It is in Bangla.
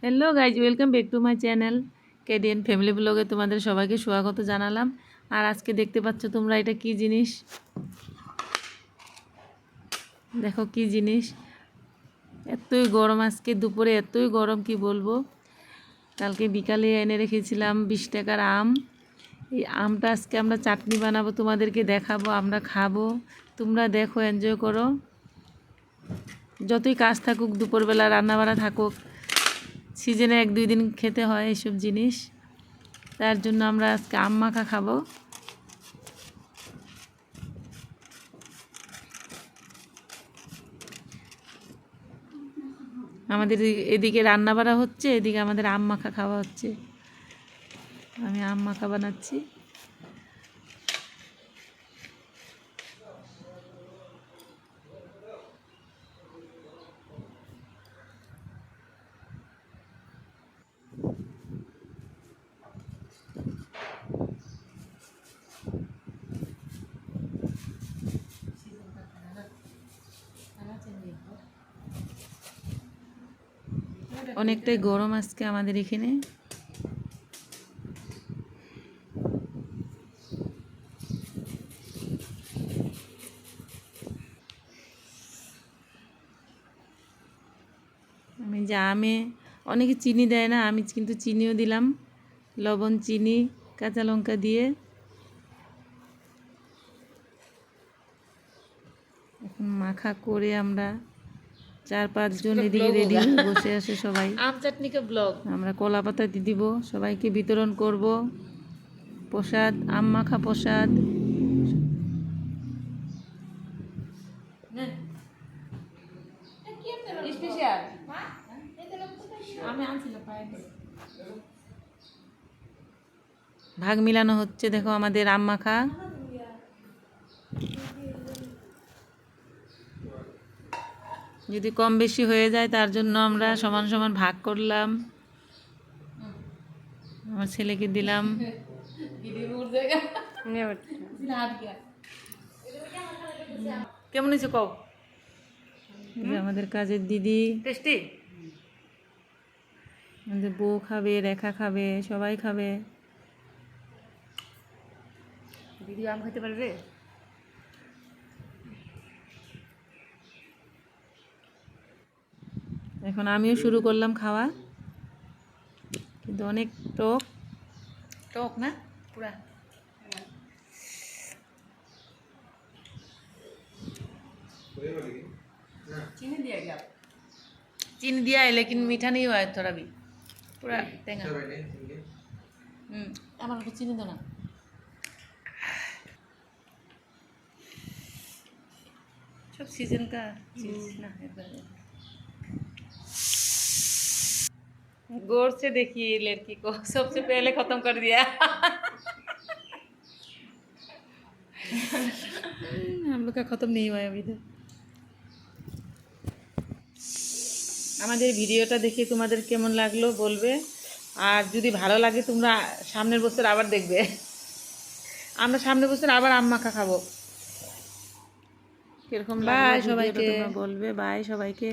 Hello guys, welcome back to my channel KDN family ব্লগে তোমাদের সবাইকে স্বাগত জানালাম। আর আজকে দেখতে পাচ্ছ তোমরা এটা কি জিনিস, দেখো কি জিনিস। এতই গরম, আজকে দুপুরে এতই গরম কি বলবো। কালকে বিকালে এনে রেখেছিলাম 20 টাকার আম। এই আমটা আজকে আমরা চাটনি বানাবো, তোমাদেরকে দেখাবো, আমরা খাবো। তোমরা দেখো, এনজয় করো। যতই কাজ থাকুক, দুপুরবেলা রান্নাবাড়া থাকুক, সিজনে 1-2 দিন খেতে হয় এইসব জিনিস। তার জন্য আমরা আজকে আম মাখা খাবো। আমাদের এদিকে রান্না বাড়া হচ্ছে, এদিকে আমাদের আম মাখা খাওয়া হচ্ছে। আমি আম মাখা বানাচ্ছি। অনেকটাই গরম আজকে আমাদের এখানে। আমি যে আমে অনেকে চিনি দেয় না, আমি কিন্তু চিনিও দিলাম, লবণ, চিনি, কাঁচা লঙ্কা দিয়ে। এখন মাখা করে আমরা 4-5 জন এদিকে রেডি হয়ে বসে আসে সবাই। আম চাটনি কা ব্লগ। আমরা কলা পাতা দিয়ে দিব, সবাইকে বিতরণ করব প্রসাদ, আম মাখা প্রসাদ। স্পেশাল ভাগ মিলানো হচ্ছে, দেখো আমাদের আম মাখা। যদি কম বেশি হয়ে যায় তার জন্য আমরা সমান সমান ভাগ করলাম। আমার ছেলেকে দিলাম। কেমন হয়েছে কও? আমাদের কাজের দিদি, টেস্টি? আমাদের বউ খাবে, রেখা খাবে, সবাই খাবে। দিদি আম খেতে পারবে? এখন আমিও শুরু করলাম খাওয়া, কিন্তু অনেক টক। টক না পুরা? चीनी दिया क्या? चीनी दिया है लेकिन मीठा नहीं हुआ है, थोड़ा भी पूरा टेंगा। আমার একটু চিনি দাও না। सब सीजन का चीज ना है। गौर से देखिए लड़की को, सबसे पहले खत्म कर दिया। हम लोग का खत्म नहीं हुआ है अभी तक। আমাদের ভিডিওটা দেখে তোমাদের কেমন লাগলো বলবে, আর যদি ভালো লাগে তোমরা সামনের বছর আবার দেখবে। আমরা সামনের বছর আবার আম মাখা খাবো। কিরকম লাগলো সবাইকে তোমরা বলবে। বাই সবাইকে।